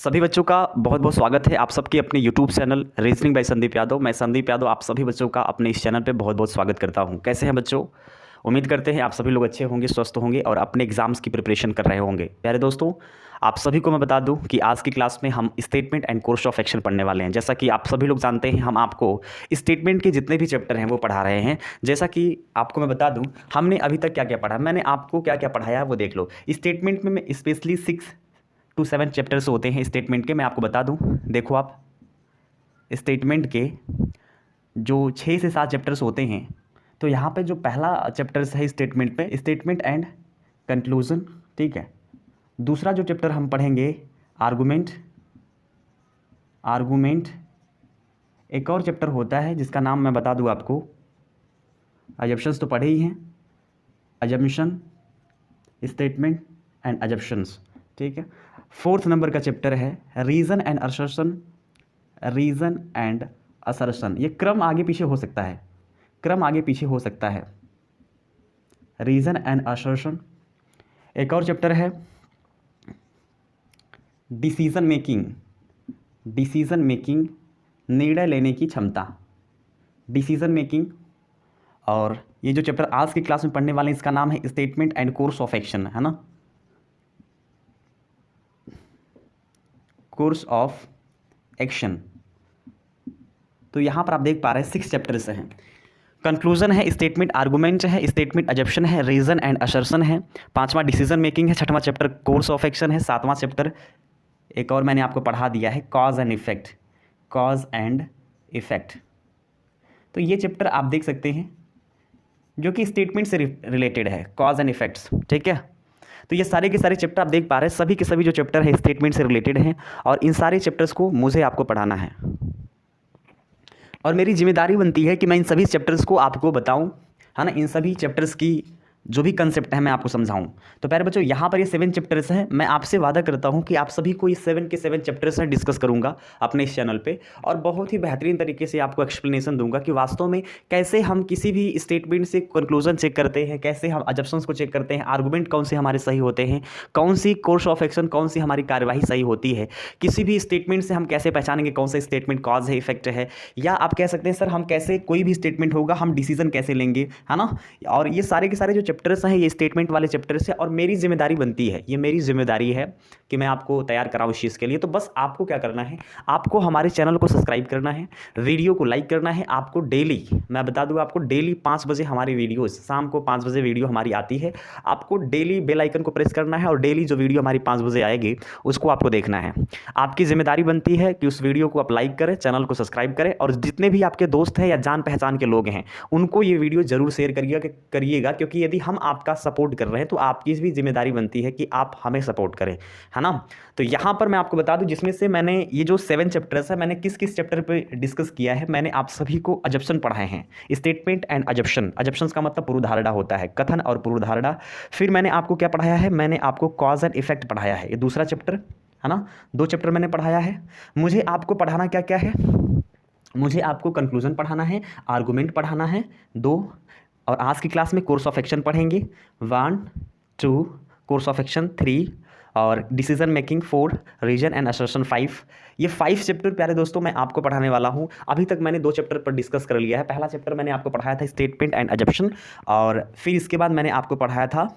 सभी बच्चों का बहुत बहुत स्वागत है आप सबके अपने YouTube channel reasoning bye Sandeep Yadav. मैं संदीप यादव आप सभी बच्चों का अपने इस चैनल पे बहुत बहुत स्वागत करता हूं। कैसे हैं बच्चों? उम्मीद करते हैं आप सभी लोग अच्छे होंगे, स्वस्थ होंगे और अपने एग्जाम्स की प्रिपरेशन कर रहे होंगे। प्यारे दोस्तों, आप सभी को मैं बता दूं कि आज की क्लास में हम statement and course of action पढ़ने वाले हैं। जैसा कि आप सभी लोग जानते हैं, हम आपको स्टेटमेंट के जितने भी चैप्टर हैं वो पढ़ा रहे हैं। जैसा कि आपको मैं बता दूं, हमने अभी तक क्या क्या पढ़ा, मैंने आपको क्या क्या पढ़ाया है वो देख लो। स्टेटमेंट में मैं स्पेशली 6 to 7 चैप्टर्स होते हैं स्टेटमेंट के। मैं आपको बता दूं, देखो आप स्टेटमेंट के जो 6 से 7 चैप्टर्स होते हैं, तो यहाँ पे जो पहला चैप्टर्स है स्टेटमेंट में, स्टेटमेंट एंड कंक्लूजन, ठीक है। दूसरा जो चैप्टर हम पढ़ेंगे आर्गूमेंट। एक और चैप्टर होता है जिसका नाम मैं बता दूं आपको, अजम्पशंस तो पढ़े ही हैं, अजम्पशन, स्टेटमेंट एंड अजम्पशंस, ठीक है। 4th नंबर का चैप्टर है रीज़न एंड असर्शन। ये क्रम आगे पीछे हो सकता है, रीज़न एंड असर्शन। एक और चैप्टर है डिसीजन मेकिंग, निर्णय लेने की क्षमता, डिसीजन मेकिंग। और ये जो चैप्टर आज की क्लास में पढ़ने वाले हैं इसका नाम है statement and course of action, है ना, कोर्स ऑफ एक्शन। तो यहाँ पर आप देख पा रहे हैं 6 चैप्टर्स हैं। कंक्लूजन है, स्टेटमेंट आर्गूमेंट है, स्टेटमेंट अजम्पशन है, रीजन एंड असर्शन है, 5वां डिसीजन मेकिंग है, 6वां चैप्टर कोर्स ऑफ एक्शन है, 7वां चैप्टर एक और मैंने आपको पढ़ा दिया है कॉज एंड इफेक्ट। तो ये चैप्टर आप देख सकते हैं जो कि स्टेटमेंट से रिलेटेड है, कॉज एंड इफेक्ट्स, ठीक है। तो ये सारे के सारे चैप्टर आप देख पा रहे हैं, सभी के सभी जो चैप्टर है स्टेटमेंट से रिलेटेड हैं और इन सारे चैप्टर्स को मुझे आपको पढ़ाना है और मेरी जिम्मेदारी बनती है कि मैं इन सभी चैप्टर्स को आपको बताऊं, है ना, इन सभी चैप्टर्स की जो भी कंसेप्ट है मैं आपको समझाऊं। तो प्यारे बच्चों, यहाँ पर ये 7 चैप्टर्स हैं। मैं आपसे वादा करता हूँ कि आप सभी को ये 7 के 7 चैप्टर्स हैं डिस्कस करूँगा अपने इस चैनल पे और बहुत ही बेहतरीन तरीके से आपको एक्सप्लेनेशन दूंगा कि वास्तव में कैसे हम किसी भी स्टेटमेंट से कंक्लूजन चेक करते हैं, कैसे हम अजम्पशंस को चेक करते हैं, आर्गूमेंट कौन से हमारे सही होते हैं, कौन सी कोर्स ऑफ एक्शन, कौन सी हमारी कार्यवाही सही होती है, किसी भी स्टेटमेंट से हम कैसे पहचानेंगे कौन सा स्टेटमेंट कॉज है, इफेक्ट है, या आप कह सकते हैं सर हम कैसे कोई भी स्टेटमेंट होगा हम डिसीजन कैसे लेंगे, है ना। और ये सारे के सारे जो चैप्टर्स हैं ये स्टेटमेंट वाले चैप्टर्स है और मेरी जिम्मेदारी बनती है, ये मेरी जिम्मेदारी है कि मैं आपको तैयार कराऊं इस चीज़ के लिए। तो बस आपको क्या करना है, आपको हमारे चैनल को सब्सक्राइब करना है, वीडियो को लाइक करना है। आपको डेली, मैं बता दूं आपको, डेली 5 बजे हमारी वीडियोस, शाम को 5 बजे वीडियो हमारी आती है। आपको डेली बेल आइकन को प्रेस करना है और डेली जो वीडियो हमारी 5 बजे आएगी उसको आपको देखना है। आपकी जिम्मेदारी बनती है कि उस वीडियो को आप लाइक करें, चैनल को सब्सक्राइब करें और जितने भी आपके दोस्त हैं या जान पहचान के लोग हैं उनको ये वीडियो जरूर शेयर करिएगा, क्योंकि यदि हम आपका सपोर्ट कर रहे हैं तो आपकी भी जिम्मेदारी बनती है कि आप हमें सपोर्ट करें, है ना। तो यहाँ पर मैं आपको बता दूं, जिसमें से मैंने ये जो 7 चैप्टर्स है मैंने किस किस चैप्टर पे डिस्कस किया है। मैंने आप सभी को अजम्पशन पढ़ाए हैं, स्टेटमेंट एंड अजम्पशन। अजम्पशंस का मतलब पूर्वधारणा होता है, कथन और पूर्वधारणा। फिर मैंने आपको क्या पढ़ाया है, मैंने आपको कॉज एंड इफेक्ट पढ़ाया है, ये दूसरा चैप्टर, है ना। 2 चैप्टर मैंने पढ़ाया है। मुझे आपको पढ़ाना क्या क्या है, मुझे आपको कंक्लूजन पढ़ाना है, आर्गूमेंट पढ़ाना है 2, और आज की क्लास में कोर्स ऑफ एक्शन पढ़ेंगे 1, 2, कोर्स ऑफ एक्शन 3 और decision making 4, reason and assertion 5। ये 5 चैप्टर प्यारे दोस्तों मैं आपको पढ़ाने वाला हूँ। अभी तक मैंने 2 चैप्टर पर डिस्कस कर लिया है। पहला चैप्टर मैंने आपको पढ़ाया था स्टेटमेंट एंड अजम्पशन और फिर इसके बाद मैंने आपको पढ़ाया था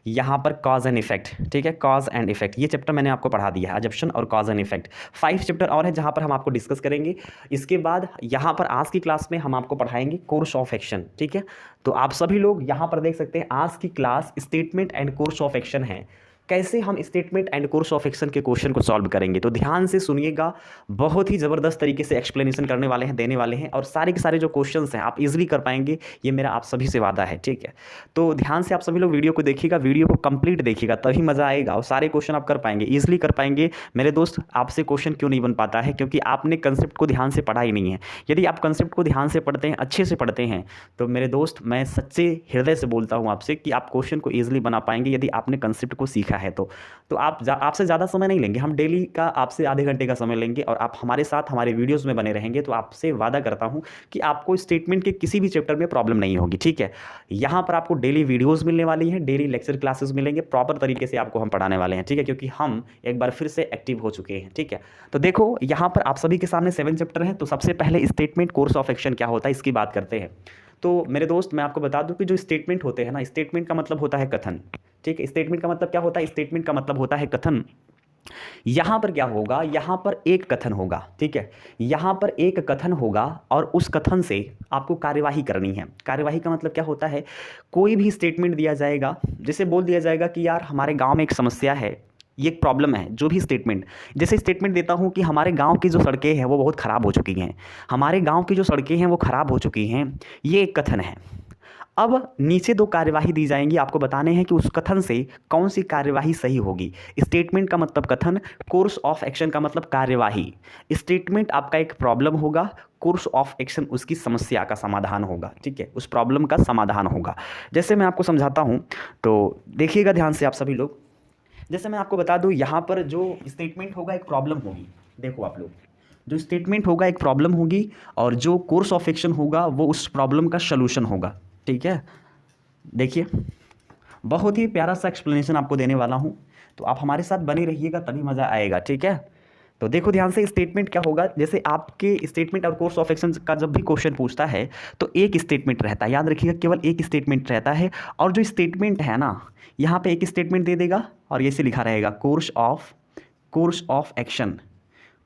यहाँ पर कॉज एंड इफेक्ट, ठीक है, कॉज एंड इफेक्ट। ये चैप्टर मैंने आपको पढ़ा दिया है, अजम्पशन और कॉज एंड इफेक्ट। 5 चैप्टर और है जहाँ पर हम आपको डिस्कस करेंगे। इसके बाद यहाँ पर आज की क्लास में हम आपको पढ़ाएंगे कोर्स ऑफ एक्शन, ठीक है। तो आप सभी लोग यहाँ पर देख सकते हैं आज की class statement and course of action है। कैसे हम statement and course of action के क्वेश्चन को सॉल्व करेंगे, तो ध्यान से सुनिएगा, बहुत ही ज़बरदस्त तरीके से एक्सप्लेनेशन करने वाले हैं, देने वाले हैं और सारे के सारे जो क्वेश्चंस हैं आप इजीली कर पाएंगे, ये मेरा आप सभी से वादा है, ठीक है। तो ध्यान से आप सभी लोग वीडियो को देखिएगा, वीडियो को कंप्लीट देखिएगा, तभी मज़ा आएगा और सारे क्वेश्चन आप कर पाएंगे, ईजिली कर पाएंगे। मेरे दोस्त, आपसे क्वेश्चन क्यों नहीं बन पाता है, क्योंकि आपने कंसेप्ट को ध्यान से पढ़ा ही नहीं है। यदि आप कंसेप्ट को ध्यान से पढ़ते हैं, अच्छे से पढ़ते हैं, तो मेरे दोस्त मैं सच्चे हृदय से बोलता हूँ आपसे कि आप क्वेश्चन को ईजिली बना पाएंगे यदि आपने कंसेप्ट को सीखा देखा है तो आपसे ज़्यादा समय नहीं लेंगे, हम डेली का आपसे आधे घंटे का समय लेंगे और आप हमारे साथ हमारे वीडियोज़ में बने रहेंगे, तो आपसे वादा करता हूँ कि आपको स्टेटमेंट के किसी भी चैप्टर में प्रॉब्लम नहीं होगी, ठीक है। यहाँ पर आपको डेली वीडियोज़ मिलने वाली हैं, डेली लेक्चर क्लासेस मिलेंगे, प्रॉपर तरीके से आपको हम पढ़ाने वाले हैं, ठीक है, क्योंकि हम एक बार फिर से एक्टिव हो चुके हैं, ठीक है। तो देखो यहाँ पर आप सभी के सामने 7 चैप्टर हैं। तो सबसे पहले स्टेटमेंट कोर्स ऑफ एक्शन क्या होता है इसकी बात करते हैं। तो मेरे दोस्त मैं आपको बता दूं कि जो स्टेटमेंट होते हैं ना, स्टेटमेंट का मतलब होता है कथन, ठीक है। स्टेटमेंट का मतलब क्या होता है? स्टेटमेंट का मतलब होता है कथन। यहां पर क्या होगा? यहां पर एक कथन होगा, ठीक है। यहां पर एक कथन होगा और उस कथन से आपको कार्यवाही करनी है। कार्यवाही का मतलब क्या होता है? कोई भी स्टेटमेंट दिया जाएगा, जैसे बोल दिया जाएगा कि यार हमारे गांव में एक समस्या है, ये एक प्रॉब्लम है, जो भी स्टेटमेंट, जैसे स्टेटमेंट देता हूं कि हमारे गांव की जो सड़कें हैं वो बहुत ख़राब हो चुकी हैं, हमारे गांव की जो सड़कें हैं वो ख़राब हो चुकी हैं, ये एक कथन है। अब नीचे 2 कार्यवाही दी जाएंगी, आपको बताने हैं कि उस कथन से कौन सी कार्यवाही सही होगी। स्टेटमेंट का मतलब कथन, कोर्स ऑफ एक्शन का मतलब कार्यवाही। स्टेटमेंट आपका एक प्रॉब्लम होगा, कोर्स ऑफ एक्शन उसकी समस्या का समाधान होगा, ठीक है, उस प्रॉब्लम का समाधान होगा। जैसे मैं आपको समझाता हूँ तो देखिएगा ध्यान से आप सभी लोग। जैसे मैं आपको बता दूं, यहाँ पर जो स्टेटमेंट होगा एक प्रॉब्लम होगी, देखो आप लोग, जो स्टेटमेंट होगा एक प्रॉब्लम होगी और जो कोर्स ऑफ एक्शन होगा वो उस प्रॉब्लम का सलूशन होगा, ठीक है। देखिए बहुत ही प्यारा सा एक्सप्लेनेशन आपको देने वाला हूँ, तो आप हमारे साथ बने रहिएगा तभी मज़ा आएगा, ठीक है। तो देखो ध्यान से, स्टेटमेंट क्या होगा, जैसे आपके स्टेटमेंट और कोर्स ऑफ एक्शन का जब भी क्वेश्चन पूछता है तो एक स्टेटमेंट रहता है, याद रखिएगा केवल एक स्टेटमेंट रहता है। और जो स्टेटमेंट है ना, यहाँ पे एक स्टेटमेंट दे देगा और ऐसे लिखा रहेगा course of action,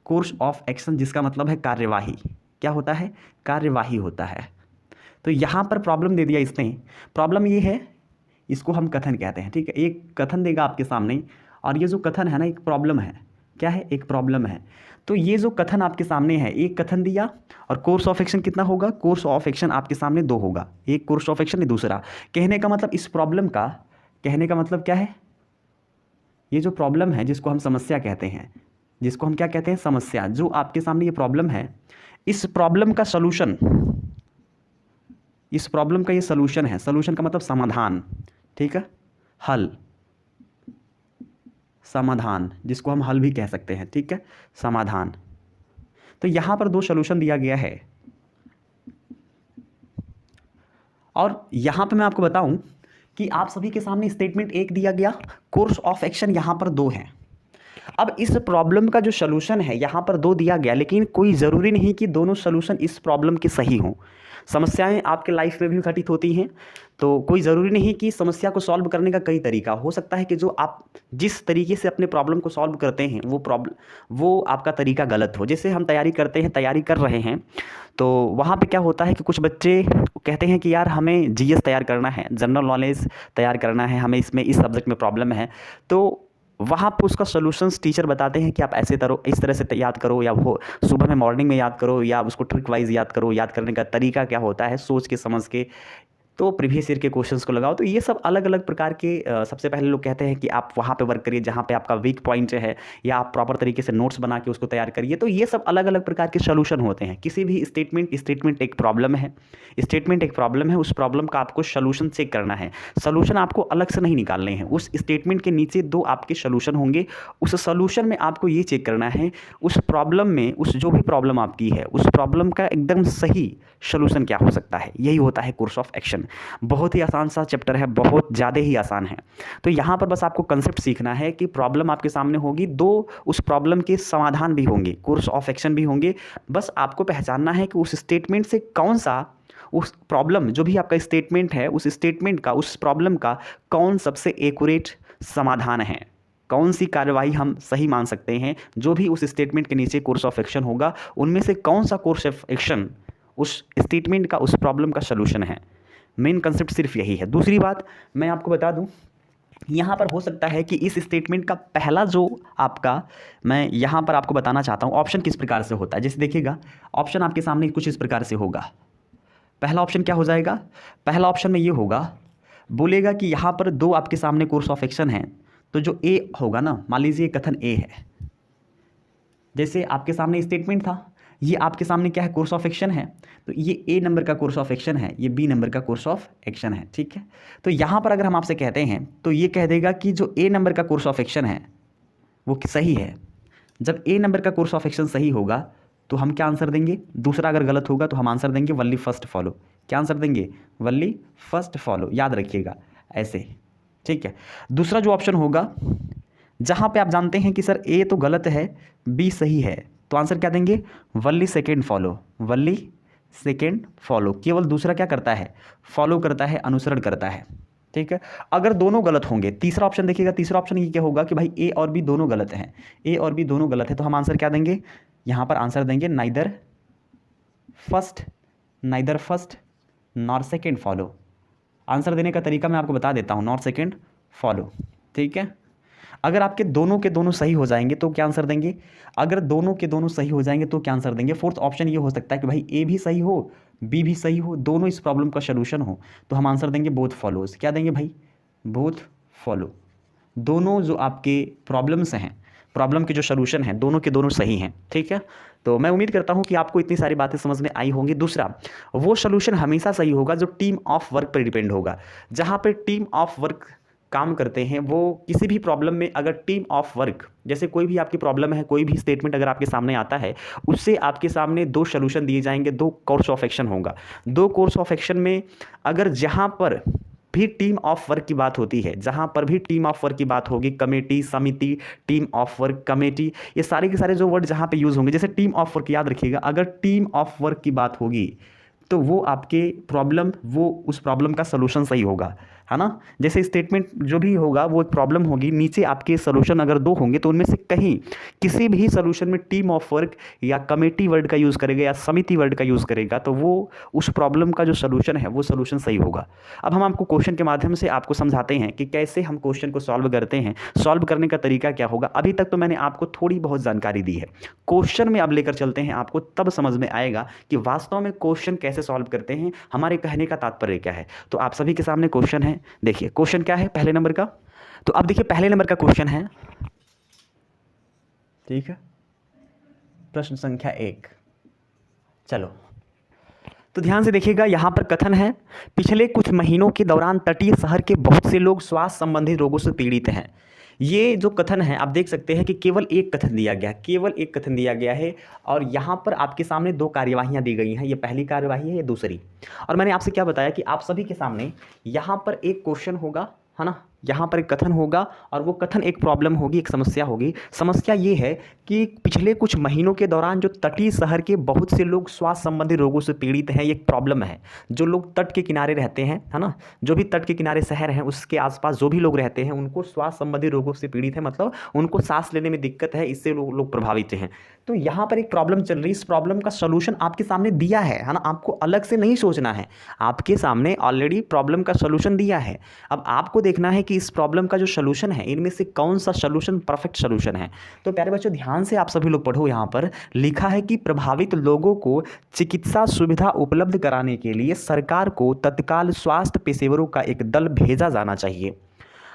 course of action जिसका मतलब है कार्यवाही। क्या होता है? कार्यवाही होता है। तो यहाँ पर प्रॉब्लम दे दिया इसने, प्रॉब्लम ये है, इसको हम कथन कहते हैं, ठीक है। एक कथन देगा आपके सामने और ये जो कथन है ना एक प्रॉब्लम है। क्या है? एक प्रॉब्लम है। तो ये जो कथन आपके सामने है, एक कथन दिया और कोर्स ऑफ एक्शन कितना होगा? कोर्स ऑफ एक्शन आपके सामने 2 होगा, एक कोर्स ऑफ एक्शन दूसरा। कहने का मतलब इस प्रॉब्लम का, कहने का मतलब क्या है? ये जो प्रॉब्लम है जिसको हम समस्या कहते हैं, जिसको हम क्या कहते हैं? समस्या। जो आपके सामने ये प्रॉब्लम है, इस प्रॉब्लम का सलूशन, इस प्रॉब्लम का ये सलूशन है। सलूशन का मतलब समाधान, ठीक है, हल, समाधान, जिसको हम हल भी कह सकते हैं, ठीक है, समाधान। तो यहां पर 2 सलूशन दिया गया है और यहां पे मैं आपको बताऊं कि आप सभी के सामने स्टेटमेंट 1 दिया गया, कोर्स ऑफ एक्शन यहां पर 2 है। अब इस प्रॉब्लम का जो सलूशन है यहाँ पर 2 दिया गया, लेकिन कोई ज़रूरी नहीं कि दोनों सलूशन इस प्रॉब्लम के सही हों। समस्याएं आपके लाइफ में भी घटित होती हैं, तो कोई ज़रूरी नहीं कि समस्या को सॉल्व करने का कई तरीका हो सकता है कि जो आप जिस तरीके से अपने प्रॉब्लम को सॉल्व करते हैं वो आपका तरीका गलत हो। जैसे हम तैयारी करते हैं, तैयारी कर रहे हैं, तो वहाँ पे क्या होता है कि कुछ बच्चे कहते हैं कि यार हमें जीएस तैयार करना है, जनरल नॉलेज तैयार करना है, हमें इसमें इस सब्जेक्ट में प्रॉब्लम है। तो वहाँ पर उसका सॉल्यूशंस टीचर बताते हैं कि आप ऐसे इस तरह से याद करो, या वो सुबह में मॉर्निंग में याद करो, या उसको ट्रिक वाइज याद करो। याद करने का तरीका क्या होता है? सोच के, समझ के, तो प्रीवियस ईयर के क्वेश्चंस को लगाओ। तो ये सब अलग अलग प्रकार के सबसे पहले लोग कहते हैं कि आप वहाँ पे वर्क करिए जहाँ पे आपका वीक पॉइंट है, या आप प्रॉपर तरीके से नोट्स बना के उसको तैयार करिए। तो ये सब अलग अलग प्रकार के सॉल्यूशन होते हैं किसी भी स्टेटमेंट एक प्रॉब्लम है, स्टेटमेंट एक प्रॉब्लम है, उस प्रॉब्लम का आपको सॉल्यूशन चेक करना है। सॉल्यूशन आपको अलग से नहीं निकालने हैं, उस स्टेटमेंट के नीचे 2 आपके सॉल्यूशन होंगे। उस सॉल्यूशन में आपको ये चेक करना है उस प्रॉब्लम में, उस जो भी प्रॉब्लम आपकी है, उस प्रॉब्लम का एकदम सही सॉल्यूशन क्या हो सकता है। यही होता है कोर्स ऑफ एक्शन। बहुत ही आसान सा चैप्टर है, बहुत ज़्यादा ही आसान है। तो यहाँ पर बस आपको कंसेप्ट सीखना है कि प्रॉब्लम आपके सामने होगी, 2 उस प्रॉब्लम के समाधान भी होंगे, कोर्स ऑफ एक्शन भी होंगे। बस आपको पहचानना है कि उस स्टेटमेंट से कौन सा, उस प्रॉब्लम जो भी आपका स्टेटमेंट है, उस स्टेटमेंट का, उस प्रॉब्लम का कौन सबसे एक्यूरेट समाधान है, कौन सी कार्यवाही हम सही मान सकते हैं। जो भी उस स्टेटमेंट के नीचे कोर्स ऑफ एक्शन होगा, उनमें से कौन सा कोर्स ऑफ एक्शन उस स्टेटमेंट का, उस प्रॉब्लम का सलूशन है। मेन कंसेप्ट सिर्फ यही है। दूसरी बात मैं आपको बता दूं, यहाँ पर हो सकता है कि इस स्टेटमेंट का पहला जो आपका, मैं यहाँ पर आपको बताना चाहता हूँ ऑप्शन किस प्रकार से होता है। जैसे देखिएगा, ऑप्शन आपके सामने कुछ इस प्रकार से होगा। पहला ऑप्शन क्या हो जाएगा? पहला ऑप्शन में ये होगा, बोलेगा कि यहाँ पर 2 आपके सामने कोर्स ऑफ एक्शन है, तो जो ए होगा ना, मान लीजिए कथन ए है, जैसे आपके सामने स्टेटमेंट था ये आपके सामने क्या है, कोर्स ऑफ एक्शन है, तो ये ए नंबर का कोर्स ऑफ एक्शन है, ये बी नंबर का कोर्स ऑफ एक्शन है, ठीक है। तो यहाँ पर अगर हम आपसे कहते हैं तो ये कह देगा कि जो ए नंबर का कोर्स ऑफ एक्शन है वो सही है। जब ए नंबर का कोर्स ऑफ एक्शन सही होगा तो हम क्या आंसर देंगे, दूसरा अगर गलत होगा तो हम आंसर देंगे वनली फर्स्ट फॉलो। क्या आंसर देंगे, वनली फर्स्ट फॉलो, याद रखिएगा ऐसे, ठीक है। दूसरा जो ऑप्शन होगा जहाँ पे आप जानते हैं कि सर ए तो गलत है बी सही है, तो आंसर क्या देंगे, only second follow, only second follow. केवल दूसरा क्या करता है, फॉलो करता है, अनुसरण करता है, ठीक है। अगर दोनों गलत होंगे, तीसरा ऑप्शन देखिएगा, तीसरा ऑप्शन ये क्या होगा कि भाई ए और बी दोनों गलत हैं, ए और बी दोनों गलत है, तो हम आंसर क्या देंगे, यहाँ पर आंसर देंगे neither first nor second follow. Answer देने का तरीका मैं आपको बता देता हूँ, नॉर सेकेंड फॉलो, ठीक है। अगर आपके दोनों के दोनों सही हो जाएंगे तो क्या आंसर देंगे, अगर दोनों के दोनों सही हो जाएंगे तो क्या आंसर देंगे। फोर्थ ऑप्शन ये हो सकता है कि भाई ए भी सही हो बी भी सही हो, दोनों इस प्रॉब्लम का सलूशन हो, तो हम आंसर देंगे बोथ फॉलोज। क्या देंगे भाई, बोथ फॉलो। दोनों जो आपके प्रॉब्लम्स हैं, प्रॉब्लम के जो सलूशन हैं, दोनों के दोनों सही हैं, ठीक है। तो मैं उम्मीद करता हूं कि आपको इतनी सारी बातें समझ में आई होंगी। दूसरा, वो सलूशन हमेशा सही होगा जो टीम ऑफ वर्क पर डिपेंड होगा। जहाँ पे टीम ऑफ वर्क काम करते हैं, वो किसी भी प्रॉब्लम में अगर टीम ऑफ वर्क, जैसे कोई भी आपकी प्रॉब्लम है, कोई भी स्टेटमेंट अगर आपके सामने आता है, उससे आपके सामने दो सलूशन दिए जाएंगे, दो कोर्स ऑफ एक्शन होगा। दो कोर्स ऑफ एक्शन में अगर जहाँ पर भी टीम ऑफ वर्क की बात होती है, जहाँ पर भी टीम ऑफ वर्क की बात होगी, कमेटी, समिति, टीम ऑफ वर्क, कमेटी, ये सारे के सारे जो वर्ड जहाँ पे यूज़ होंगे, जैसे टीम ऑफ वर्क याद रखिएगा, अगर टीम ऑफ वर्क की बात होगी तो वो आपके प्रॉब्लम, वो उस प्रॉब्लम का सलूशन सही होगा, है ना। जैसे स्टेटमेंट जो भी होगा वो एक प्रॉब्लम होगी, नीचे आपके सलूशन अगर दो होंगे तो उनमें से कहीं किसी भी सलूशन में टीम ऑफ वर्क या कमेटी वर्ड का यूज़ करेगा या समिति वर्ड का यूज़ करेगा तो वो उस प्रॉब्लम का जो सलूशन है वो सलूशन सही होगा। अब हम आपको क्वेश्चन के माध्यम से आपको समझाते हैं कि कैसे हम क्वेश्चन को सॉल्व करते हैं, सॉल्व करने का तरीका क्या होगा। अभी तक तो मैंने आपको थोड़ी बहुत जानकारी दी है, क्वेश्चन में अब लेकर चलते हैं आपको, तब समझ में आएगा कि वास्तव में क्वेश्चन कैसे सॉल्व करते हैं, हमारे कहने का तात्पर्य क्या है। तो आप सभी के सामने क्वेश्चन है, देखिए क्वेश्चन क्या है पहले नंबर का। तो अब देखिए पहले नंबर का क्वेश्चन है, ठीक है, प्रश्न संख्या 1। चलो तो ध्यान से देखिएगा, यहां पर कथन है, पिछले कुछ महीनों के दौरान तटीय शहर के बहुत से लोग स्वास्थ्य संबंधी रोगों से पीड़ित हैं। ये जो कथन है आप देख सकते हैं कि केवल एक कथन दिया गया है, केवल एक कथन दिया गया है, और यहाँ पर आपके सामने दो कार्यवाहियाँ दी गई हैं, ये पहली कार्यवाही है, ये दूसरी। और मैंने आपसे क्या बताया कि आप सभी के सामने यहाँ पर एक क्वेश्चन होगा, है ना, यहाँ पर एक कथन होगा और वो कथन एक प्रॉब्लम होगी, एक समस्या होगी। समस्या ये है कि पिछले कुछ महीनों के दौरान जो तटीय शहर के बहुत से लोग स्वास्थ्य संबंधी रोगों से पीड़ित हैं, ये एक प्रॉब्लम है। जो लोग तट के किनारे रहते हैं, है ना, जो भी तट के किनारे शहर हैं उसके आसपास जो भी लोग रहते हैं उनको स्वास्थ्य संबंधी रोगों से पीड़ित है, मतलब उनको सांस लेने में दिक्कत है, इससे लोग प्रभावित हैं। तो यहाँ पर एक प्रॉब्लम चल रही, इस प्रॉब्लम का सोल्यूशन आपके सामने दिया है ना, आपको अलग से नहीं सोचना है, आपके सामने ऑलरेडी प्रॉब्लम का सोल्यूशन दिया है। अब आपको देखना है कि इस प्रॉब्लम का जो सोल्यूशन है इनमें से कौन सा सोल्यूशन परफेक्ट सोल्यूशन है। तो प्यारे बच्चों ध्यान से आप सभी लोग पढ़ो, यहाँ पर लिखा है कि प्रभावित लोगों को चिकित्सा सुविधा उपलब्ध कराने के लिए सरकार को तत्काल स्वास्थ्य पेशेवरों का एक दल भेजा जाना चाहिए।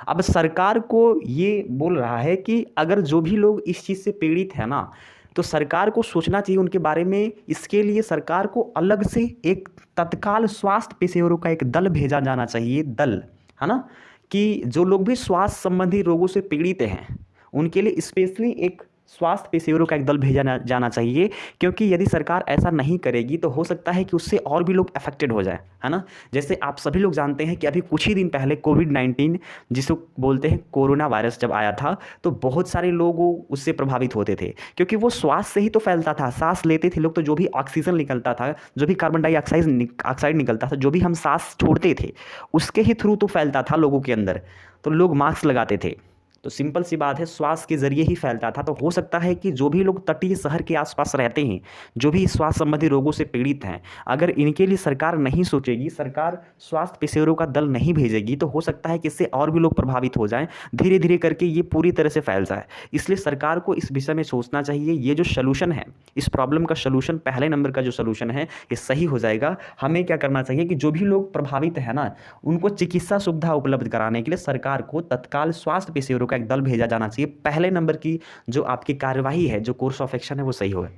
अब सरकार को ये बोल रहा है कि अगर जो भी लोग इस चीज़ से पीड़ित है ना, तो सरकार को सोचना चाहिए उनके बारे में। इसके लिए सरकार को अलग से एक तत्काल स्वास्थ्य पेशेवरों का एक दल भेजा जाना चाहिए, दल, है ना, कि जो लोग भी स्वास्थ्य संबंधी रोगों से पीड़ित हैं उनके लिए स्पेशली एक स्वास्थ्य पेशेवरों का एक दल भेजा जाना चाहिए। क्योंकि यदि सरकार ऐसा नहीं करेगी तो हो सकता है कि उससे और भी लोग अफेक्टेड हो जाए, है ना। जैसे आप सभी लोग जानते हैं कि अभी कुछ ही दिन पहले कोविड-19 जिसको बोलते हैं कोरोना वायरस जब आया था, तो बहुत सारे लोग उससे प्रभावित होते थे, क्योंकि वो श्वास से ही तो फैलता था, सांस लेते थे लोग, तो जो भी ऑक्सीजन निकलता था, जो भी कार्बन डाइऑक्साइड निकलता था, जो भी हम सांस छोड़ते थे उसके ही थ्रू तो फैलता था लोगों के अंदर। तो लोग मास्क लगाते थे, तो सिंपल सी बात है, श्वास के जरिए ही फैलता था। तो हो सकता है कि जो भी लोग तटीय शहर के आसपास रहते हैं, जो भी स्वास्थ्य संबंधी रोगों से पीड़ित हैं, अगर इनके लिए सरकार नहीं सोचेगी, सरकार स्वास्थ्य पेशेवरों का दल नहीं भेजेगी, तो हो सकता है कि इससे और भी लोग प्रभावित हो जाएं, धीरे धीरे करके ये पूरी तरह से फैल जाए। इसलिए सरकार को इस विषय में सोचना चाहिए। ये जो सलूशन है, इस प्रॉब्लम का सलूशन, पहले नंबर का जो सलूशन है, ये सही हो जाएगा। हमें क्या करना चाहिए कि जो भी लोग प्रभावित है ना, उनको चिकित्सा सुविधा उपलब्ध कराने के लिए सरकार को तत्काल स्वास्थ्य पेशेवरों का एक दल भेजा जाना चाहिए। पहले नंबर की जो आपकी कार्यवाही है, जो कोर्स ऑफ एक्शन है, वो सही होगा।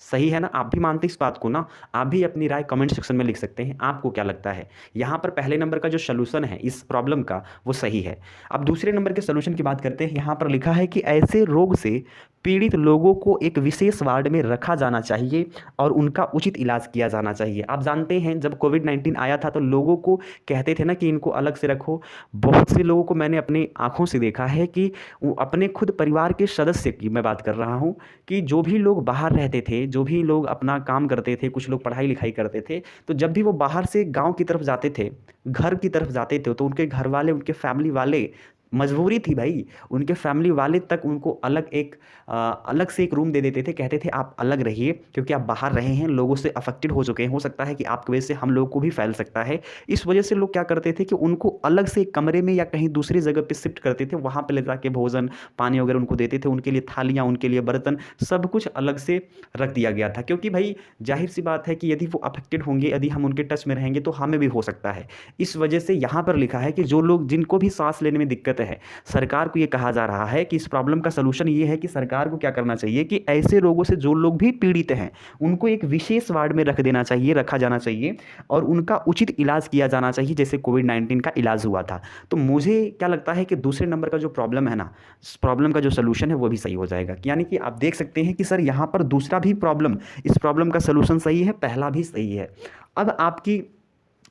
सही है ना? आप भी मानते हैं इस बात को ना? आप भी अपनी राय कमेंट सेक्शन में लिख सकते हैं, आपको क्या लगता है? यहाँ पर पहले नंबर का जो सॉल्यूशन है इस प्रॉब्लम का वो सही है। अब दूसरे नंबर के सॉल्यूशन की बात करते हैं। यहाँ पर लिखा है कि ऐसे रोग से पीड़ित लोगों को एक विशेष वार्ड में रखा जाना चाहिए और उनका उचित इलाज किया जाना चाहिए। आप जानते हैं जब कोविड-19 आया था तो लोगों को कहते थे ना कि इनको अलग से रखो। बहुत से लोगों को मैंने अपनी आँखों से देखा है कि वो अपने खुद परिवार के सदस्य की मैं बात कर रहा हूँ कि जो भी लोग बाहर रहते थे, जो भी लोग अपना काम करते थे, कुछ लोग पढ़ाई-लिखाई करते थे, तो जब भी वो बाहर से गाँव की तरफ जाते थे, घर की तरफ जाते थे, तो उनके घर वाले, उनके फैमिली वाले, मजबूरी थी भाई, उनके फैमिली वाले तक उनको अलग से एक रूम दे देते थे, कहते थे आप अलग रहिए क्योंकि आप बाहर रहे हैं, लोगों से अफेक्टेड हो चुके हैं, हो सकता है कि आपकी वजह से हम लोगों को भी फैल सकता है। इस वजह से लोग क्या करते थे कि उनको अलग से एक कमरे में या कहीं दूसरी जगह पे शिफ्ट करते थे, वहाँ पे ले जाके भोजन, पानी वगैरह उनको देते थे, उनके लिए थालियाँ, उनके लिए बर्तन, सब कुछ अलग से रख दिया गया था क्योंकि भाई ज़ाहिर-सी बात है कि यदि वो अफेक्टेड होंगे, यदि हम उनके टच में रहेंगे तो हमें भी हो सकता है। इस वजह से यहाँ पर लिखा है कि जो लोग जिनको भी साँस लेने में दिक्कत है, सरकार को ये कहा जा रहा है कि इस प्रॉब्लम का सलूशन ये है कि सरकार को क्या करना चाहिए कि ऐसे रोगों से जो लोग भी पीड़ित हैं उनको एक विशेष वार्ड में रखा जाना चाहिए और उनका उचित इलाज किया जाना चाहिए जैसे कोविड-19 का इलाज हुआ था। तो मुझे क्या लगता है कि दूसरे नंबर का जो प्रॉब्लम है ना, इस प्रॉब्लम का जो सलूशन है वो भी सही हो जाएगा। यानी कि आप देख सकते हैं कि सर यहाँ पर दूसरा भी प्रॉब्लम, इस प्रॉब्लम का सलूशन सही है, पहला भी सही है। अब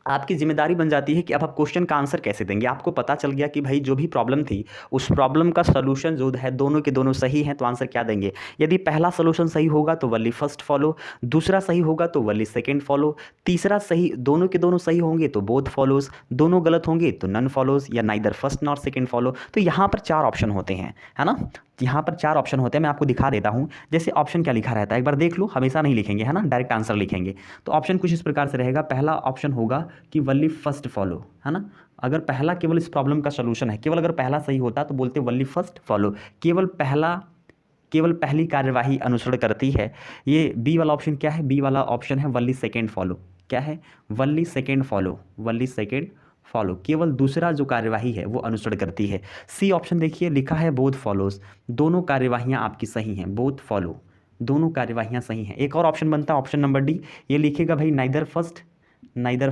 आपकी ज़िम्मेदारी बन जाती है कि अब आप क्वेश्चन का आंसर कैसे देंगे। आपको पता चल गया कि भाई जो भी प्रॉब्लम थी, उस प्रॉब्लम का सॉल्यूशन जो है दोनों के दोनों सही हैं, तो आंसर क्या देंगे? यदि पहला सॉल्यूशन सही होगा तो वनली फर्स्ट फॉलो, दूसरा सही होगा तो वनली सेकंड फॉलो, तीसरा सही, दोनों के दोनों सही होंगे तो बोथ फॉलोज़, दोनों गलत होंगे तो नन फॉलोज़ या neither first nor second follow. तो यहाँ पर 4 ऑप्शन होते हैं, है ना? यहाँ पर 4 ऑप्शन होते हैं, मैं आपको दिखा देता हूँ। जैसे ऑप्शन क्या लिखा रहता है एक बार देख लो, हमेशा नहीं लिखेंगे, है ना? डायरेक्ट आंसर लिखेंगे। तो ऑप्शन कुछ इस प्रकार से रहेगा। पहला ऑप्शन होगा कि वनली फर्स्ट फॉलो, है ना? अगर पहला केवल इस प्रॉब्लम का सॉल्यूशन है, केवल अगर पहला सही होता तो बोलते वनली फर्स्ट फॉलो, केवल पहली कार्यवाही अनुसरण करती है। ये बी वाला ऑप्शन क्या है? बी वाला ऑप्शन है वनली सेकेंड फॉलो। क्या है? Only second follow, only second follow, केवल दूसरा जो कार्यवाही है वो अनुसरण करती है। सी ऑप्शन देखिए लिखा है बोथ फॉलोज, दोनों कार्यवाहियाँ आपकी सही हैं, बोथ फॉलो, दोनों कार्यवाहियाँ सही हैं। एक और ऑप्शन बनता है ऑप्शन नंबर डी, ये लिखेगा भाई neither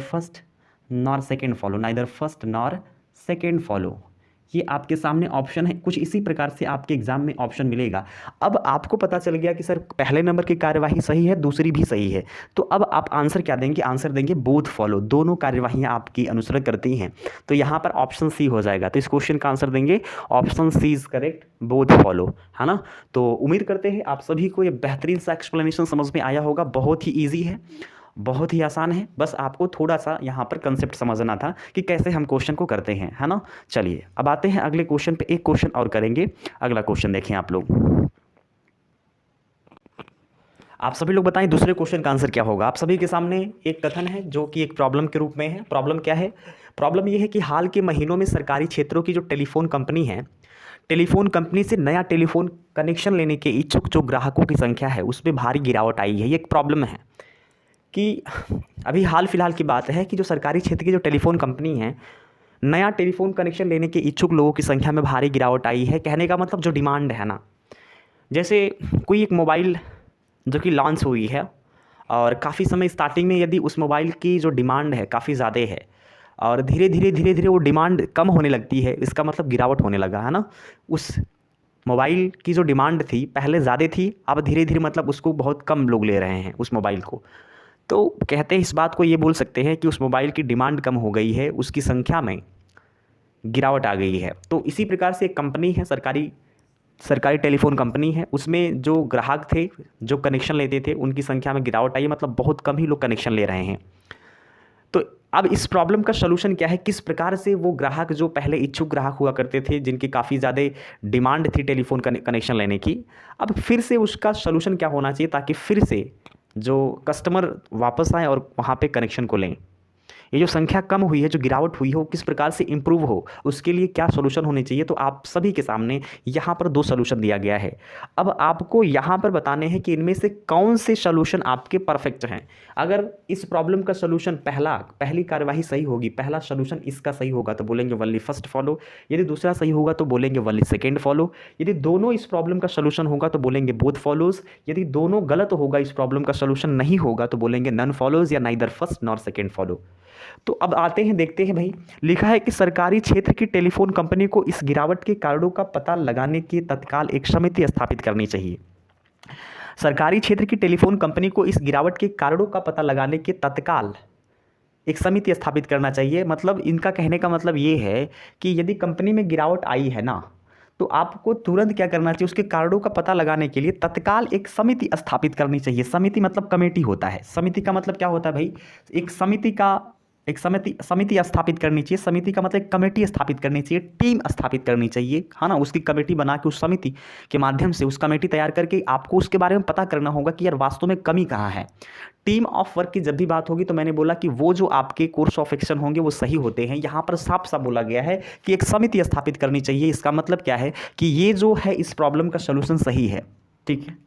first nor second follow, neither first nor second follow. ये आपके सामने ऑप्शन है, कुछ इसी प्रकार से आपके एग्जाम में ऑप्शन मिलेगा। अब आपको पता चल गया कि सर पहले नंबर की कार्यवाही सही है, दूसरी भी सही है, तो अब आप आंसर क्या देंगे? आंसर देंगे बोथ फॉलो, दोनों कार्यवाहियां आपकी अनुसरण करती हैं। तो यहाँ पर ऑप्शन सी हो जाएगा। तो इस क्वेश्चन का आंसर देंगे option C is correct, both follow, है ना? तो उम्मीद करते हैं आप सभी को ये बेहतरीन सा एक्सप्लेनेशन समझ में आया होगा। बहुत ही ईजी है, बहुत ही आसान है, बस आपको थोड़ा सा यहाँ पर कंसेप्ट समझना था कि कैसे हम क्वेश्चन को करते हैं, है ना? चलिए अब आते हैं अगले क्वेश्चन पे, एक क्वेश्चन और करेंगे। अगला क्वेश्चन देखें आप लोग, आप सभी लोग बताएं दूसरे क्वेश्चन का आंसर क्या होगा। आप सभी के सामने एक कथन है जो कि एक प्रॉब्लम के रूप में है। प्रॉब्लम क्या है? प्रॉब्लम ये है कि हाल के महीनों में सरकारी क्षेत्रों की जो टेलीफोन कंपनी है, टेलीफोन कंपनी से नया टेलीफोन कनेक्शन लेने के इच्छुक जो ग्राहकों की संख्या है उसमें भारी गिरावट आई है। ये एक प्रॉब्लम है कि अभी हाल फिलहाल की बात है कि जो सरकारी क्षेत्र की जो टेलीफोन कंपनी है, नया टेलीफोन कनेक्शन लेने के इच्छुक लोगों की संख्या में भारी गिरावट आई है। कहने का मतलब जो डिमांड है ना, जैसे कोई एक मोबाइल जो कि लॉन्च हुई है और काफ़ी समय स्टार्टिंग में यदि उस मोबाइल की जो डिमांड है काफ़ी ज़्यादा है और धीरे धीरे वो डिमांड कम होने लगती है, इसका मतलब गिरावट होने लगा, है ना? उस मोबाइल की जो डिमांड थी पहले ज़्यादा थी, अब धीरे धीरे मतलब उसको बहुत कम लोग ले रहे हैं उस मोबाइल को। तो कहते हैं इस बात को ये बोल सकते हैं कि उस मोबाइल की डिमांड कम हो गई है, उसकी संख्या में गिरावट आ गई है। तो इसी प्रकार से एक कंपनी है, सरकारी टेलीफोन कंपनी है, उसमें जो ग्राहक थे जो कनेक्शन लेते थे उनकी संख्या में गिरावट आई है, मतलब बहुत कम ही लोग कनेक्शन ले रहे हैं। तो अब इस प्रॉब्लम का सलूशन क्या है? किस प्रकार से वो ग्राहक जो पहले इच्छुक ग्राहक हुआ करते थे, जिनकी काफ़ी ज़्यादा डिमांड थी टेलीफोन कनेक्शन लेने की, अब फिर से उसका सलूशन क्या होना चाहिए ताकि फिर से जो कस्टमर वापस आए और वहाँ पे कनेक्शन को लें? ये जो संख्या कम हुई है, जो गिरावट हुई है, वो किस प्रकार से इंप्रूव हो, उसके लिए क्या सोल्यूशन होने चाहिए। तो आप सभी के सामने यहाँ पर 2 सोल्यूशन दिया गया है। अब आपको यहाँ पर बताने हैं कि इनमें से कौन से सोल्यूशन आपके परफेक्ट हैं। अगर इस प्रॉब्लम का सोल्यूशन पहली कार्यवाही सही होगी, पहला सोल्यूशन इसका सही होगा तो बोलेंगे वनली फर्स्ट फॉलो, यदि दूसरा सही होगा तो बोलेंगे वनली सेकेंड फॉलो, यदि दोनों इस प्रॉब्लम का सोल्यूशन होगा तो बोलेंगे बोथ फॉलोज, यदि दोनों गलत होगा, इस प्रॉब्लम का सोल्यूशन नहीं होगा तो बोलेंगे नन फॉलोज या neither first nor second follow. तो अब आते हैं, देखते हैं भाई। लिखा है कि सरकारी क्षेत्र की टेलीफोन कंपनी को इस गिरावट के कारणों का पता लगाने की तत्काल एक समिति स्थापित करनी चाहिए। सरकारी क्षेत्र की टेलीफोन कंपनी को इस गिरावट के कारणों का पता लगाने के तत्काल एक समिति स्थापित करना चाहिए। मतलब इनका कहने का मतलब ये है कि यदि कंपनी में गिरावट आई है ना, तो आपको तुरंत क्या करना चाहिए, उसके कारणों का पता लगाने के लिए तत्काल एक समिति स्थापित करनी चाहिए। समिति मतलब कमेटी होता है। समिति का मतलब क्या होता है भाई, एक समिति स्थापित करनी चाहिए। समिति का मतलब एक कमेटी स्थापित करनी चाहिए, टीम स्थापित करनी चाहिए, है ना। उसकी कमेटी बना के उस समिति के माध्यम से उस कमेटी तैयार करके आपको उसके बारे में पता करना होगा कि यार वास्तव में कमी कहाँ है। टीम ऑफ वर्क की जब भी बात होगी तो मैंने बोला कि वो जो आपके कोर्स ऑफ एक्शन होंगे वो सही होते हैं। यहाँ पर साफ साफ बोला गया है कि एक समिति स्थापित करनी चाहिए। इसका मतलब क्या है कि ये जो है इस प्रॉब्लम का सलूशन सही है, ठीक है।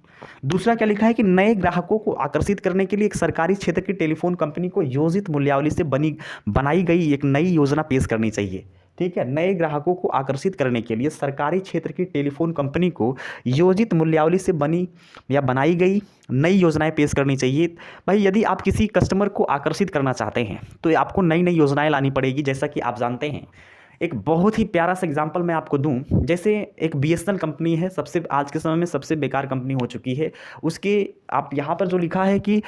दूसरा क्या लिखा है कि नए ग्राहकों को आकर्षित करने के लिए एक सरकारी क्षेत्र की टेलीफोन कंपनी को योजित मूल्यावली से बनाई गई एक नई योजना पेश करनी चाहिए, ठीक है। नए ग्राहकों को आकर्षित करने के लिए सरकारी क्षेत्र की टेलीफोन कंपनी को योजित मूल्यावली से बनी या बनाई गई नई योजनाएं पेश करनी चाहिए। भाई यदि आप किसी कस्टमर को आकर्षित करना चाहते हैं तो आपको नई नई योजनाएं लानी पड़ेगी। जैसा कि आप जानते हैं, एक बहुत ही प्यारा सा एग्जांपल मैं आपको दूं। जैसे एक BSNL कंपनी है, सबसे आज के समय में सबसे बेकार कंपनी हो चुकी है। उसके आप यहाँ पर जो लिखा है कि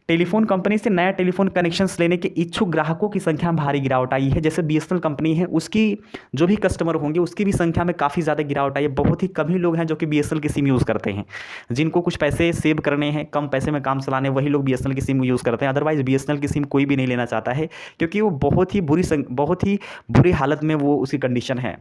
टेलीफोन कंपनी से नया टेलीफोन कनेक्शंस लेने के इच्छुक ग्राहकों की संख्या में भारी गिरावट आई है। जैसे BSNL कंपनी है, उसकी जो भी कस्टमर होंगे उसकी भी संख्या में काफ़ी ज़्यादा गिरावट आई है। बहुत ही कम ही लोग हैं जो कि BSNL की सिम यूज़ करते हैं। जिनको कुछ पैसे सेव करने हैं, कम पैसे में काम चलाने, वही लोग BSNL की सिम यूज़ करते हैं। अदरवाइज़ BSNL की सिम कोई भी नहीं लेना चाहता है, क्योंकि वो बहुत ही बुरी हालत में वो उसकी कंडीशन है।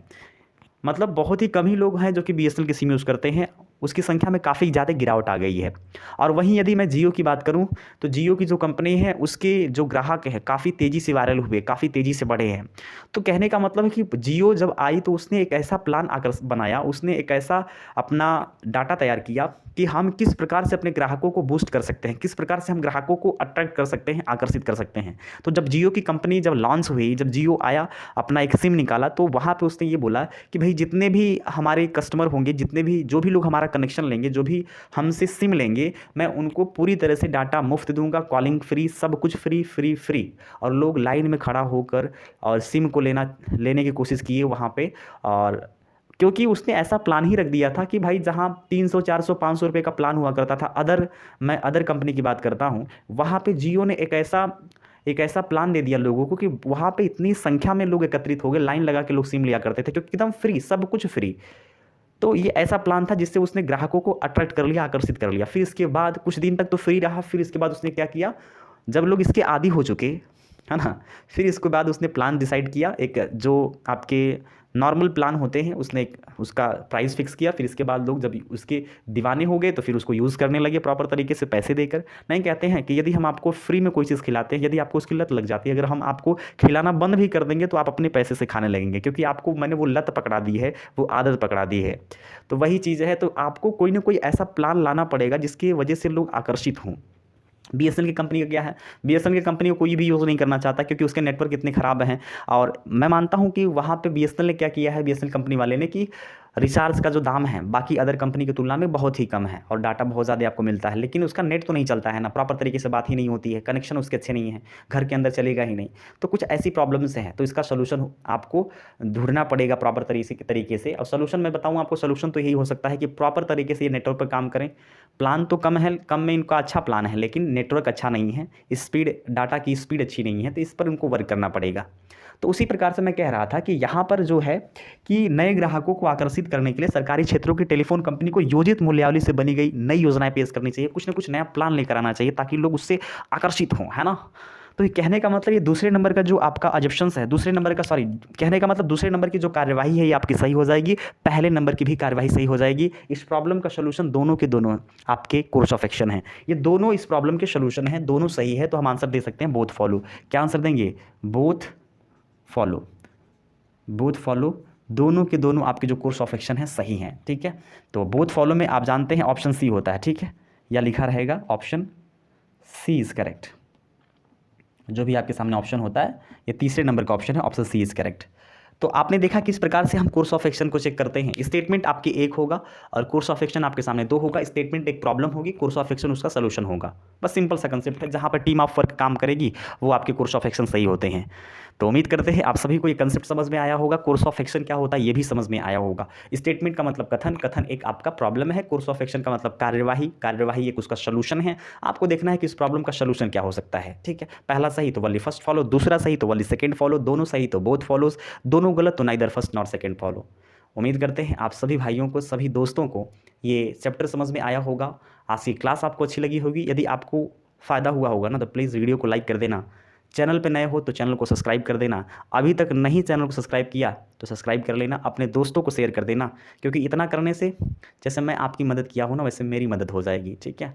मतलब बहुत ही कम ही लोग हैं जो कि BSNL की सिम यूज़ करते हैं। उसकी संख्या में काफ़ी ज़्यादा गिरावट आ गई है। और वहीं यदि मैं जियो की बात करूं तो जियो की जो कंपनी है उसके जो ग्राहक हैं काफ़ी तेज़ी से वायरल हुए, काफ़ी तेज़ी से बढ़े हैं। तो कहने का मतलब है कि जियो जब आई तो उसने एक ऐसा प्लान बनाया, उसने एक ऐसा अपना डाटा तैयार किया कि हम किस प्रकार से अपने ग्राहकों को बूस्ट कर सकते हैं, किस प्रकार से हम ग्राहकों को अट्रैक्ट कर सकते हैं, आकर्षित कर सकते हैं। तो जब जियो की कंपनी जब लॉन्च हुई, जब जियो आया, अपना एक सिम निकाला, तो वहाँ पे उसने ये बोला कि भाई जितने भी हमारे कस्टमर होंगे, जो भी लोग हमारा कनेक्शन लेंगे, जो भी हमसे सिम लेंगे, मैं उनको पूरी तरह से डाटा मुफ्त दूंगा, कॉलिंग फ्री, सब कुछ फ्री। और लोग लाइन में खड़ा होकर और सिम को लेने की कोशिश किए वहाँ पे। और क्योंकि उसने ऐसा प्लान ही रख दिया था कि भाई जहाँ 300, 400, 500 रुपये का प्लान हुआ करता था, मैं अदर कंपनी की बात करता हूँ, वहाँ पे जियो ने एक ऐसा प्लान दे दिया लोगों को कि वहाँ पे इतनी संख्या में लोग एकत्रित हो गए, लाइन लगा के लोग सिम लिया करते थे, क्योंकि एकदम फ्री, सब कुछ फ्री। तो ये ऐसा प्लान था जिससे उसने ग्राहकों को अट्रैक्ट कर लिया, आकर्षित कर लिया। फिर इसके बाद कुछ दिन तक तो फ्री रहा। फिर इसके बाद उसने क्या किया, जब लोग इसके आदी हो चुके, है ना, फिर इसके बाद उसने प्लान डिसाइड किया, एक जो आपके नॉर्मल प्लान होते हैं, उसने उसका प्राइस फिक्स किया। फिर इसके बाद लोग जब उसके दीवाने हो गए तो फिर उसको यूज़ करने लगे प्रॉपर तरीके से, पैसे देकर। नहीं, कहते हैं कि यदि हम आपको फ्री में कोई चीज़ खिलाते हैं, यदि आपको उसकी लत लग जाती है, अगर हम आपको खिलाना बंद भी कर देंगे तो आप अपने पैसे से खाने लगेंगे, क्योंकि आपको मैंने वो लत पकड़ा दी है, वो आदत पकड़ा दी है। तो वही चीज़ है। तो आपको कोई ना कोई ऐसा प्लान लाना पड़ेगा जिसकी वजह से लोग आकर्षित हों। BSNL की कंपनी का क्या है, BSNL की कंपनी को कोई भी यूज़ नहीं करना चाहता, क्योंकि उसके नेटवर्क इतने ख़राब हैं। और मैं मानता हूं कि वहाँ पे BSNL ने क्या किया है, BSNL कंपनी वाले ने, कि रिचार्ज का जो दाम है बाकी अदर कंपनी की तुलना में बहुत ही कम है और डाटा बहुत ज़्यादा आपको मिलता है, लेकिन उसका नेट तो नहीं चलता है ना, प्रॉपर तरीके से बात ही नहीं होती है, कनेक्शन उसके अच्छे नहीं है, घर के अंदर चलेगा ही नहीं। तो कुछ ऐसी प्रॉब्लम्स हैं। तो इसका सोल्यूशन आपको ढूंढना पड़ेगा प्रॉपर तरीके से। और सोल्यूशन मैं बताऊँ आपको, सोल्यूशन तो यही हो सकता है कि प्रॉपर तरीके से ये नेटवर्क पर काम करें। प्लान तो कम में इनका अच्छा प्लान है, लेकिन नेटवर्क अच्छा नहीं है, डाटा की स्पीड अच्छी नहीं है, तो इस पर इनको वर्क करना पड़ेगा। तो उसी प्रकार से मैं कह रहा था कि यहाँ पर जो है कि नए ग्राहकों को आकर्षित करने के लिए सरकारी क्षेत्रों की टेलीफोन कंपनी को योजित मूल्यावली से बनी गई नई योजनाएं पेश करनी चाहिए। कुछ ना कुछ नया प्लान लेकर आना चाहिए ताकि लोग उससे आकर्षित हों, है ना। तो ये कहने का मतलब ये दूसरे नंबर का जो आपका अजप्शंस है, दूसरे नंबर का कहने का मतलब दूसरे नंबर की जो कार्यवाही है ये आपकी सही हो जाएगी, पहले नंबर की भी कार्यवाही सही हो जाएगी। इस प्रॉब्लम का सोल्यूशन दोनों के दोनों आपके कोर्स ऑफ एक्शन है, ये दोनों इस प्रॉब्लम के सोल्यूशन हैं, दोनों सही है। तो हम आंसर दे सकते हैं बोथ फॉलो। क्या आंसर देंगे? Both follow. बोथ फॉलो, दोनों के दोनों आपके जो कोर्स ऑफ एक्शन है सही हैं, ठीक है। तो बोथ फॉलो में आप जानते हैं ऑप्शन सी होता है, ठीक है, या लिखा रहेगा ऑप्शन सी इज़ करेक्ट। जो भी आपके सामने ऑप्शन होता है ये तीसरे नंबर का ऑप्शन है, ऑप्शन सी इज़ करेक्ट। तो आपने देखा किस प्रकार से हम कोर्स ऑफ एक्शन को चेक करते हैं। स्टेटमेंट आपकी एक होगा और कोर्स ऑफ एक्शन आपके सामने दो होगा। स्टेटमेंट एक प्रॉब्लम होगी, कोर्स ऑफ एक्शन उसका सोल्यूशन होगा। बस सिंपल सा कंसेप्ट है, जहाँ पर टीम ऑफ वर्क काम करेगी वो आपके कोर्स ऑफ एक्शन सही होते हैं। तो उम्मीद करते हैं आप सभी को ये कंसेप्ट समझ में आया होगा, कोर्स ऑफ एक्शन क्या होता है ये भी समझ में आया होगा। स्टेटमेंट का मतलब कथन, कथन एक आपका प्रॉब्लम है, कोर्स ऑफ एक्शन का मतलब कार्यवाही, कार्यवाही एक उसका सोल्यूशन है। आपको देखना है कि इस प्रॉब्लम का सोल्यूशन क्या हो सकता है, ठीक है। पहला सही तो वाली फर्स्ट फॉलो, दूसरा सही तो वाली सेकंड फॉलो, दोनों सही तो बोथ फॉलोज, दोनों गलत तो neither first not second follow. उम्मीद करते हैं आप सभी भाइयों को, सभी दोस्तों को ये चैप्टर समझ में आया होगा। आज की क्लास आपको अच्छी लगी होगी। यदि आपको फ़ायदा हुआ होगा ना तो प्लीज़ वीडियो को लाइक कर देना। चैनल पे नए हो तो चैनल को सब्सक्राइब कर देना। अभी तक नहीं चैनल को सब्सक्राइब किया तो सब्सक्राइब कर लेना, अपने दोस्तों को शेयर कर देना, क्योंकि इतना करने से जैसे मैं आपकी मदद किया हूँ ना वैसे मेरी मदद हो जाएगी, ठीक है।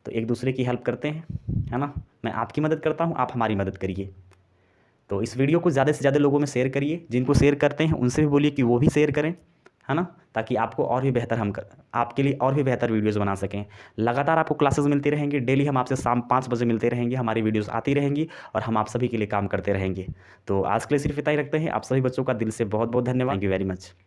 तो एक दूसरे की हेल्प करते हैं, है ना। मैं आपकी मदद करता हूँ, आप हमारी मदद करिए। तो इस वीडियो को ज़्यादा से ज़्यादा लोगों में शेयर करिए। जिनको शेयर करते हैं उनसे भी बोलिए कि वो भी शेयर करें, है ना, ताकि आपको और भी बेहतर आपके लिए और भी बेहतर वीडियोस बना सकें। लगातार आपको क्लासेस मिलती रहेंगी, डेली हम आपसे शाम 5 बजे मिलते रहेंगे, हमारी वीडियोस आती रहेंगी और हम आप सभी के लिए काम करते रहेंगे। तो आज के लिए सिर्फ इतना ही रखते हैं। आप सभी बच्चों का दिल से बहुत बहुत धन्यवाद। Thank you very much.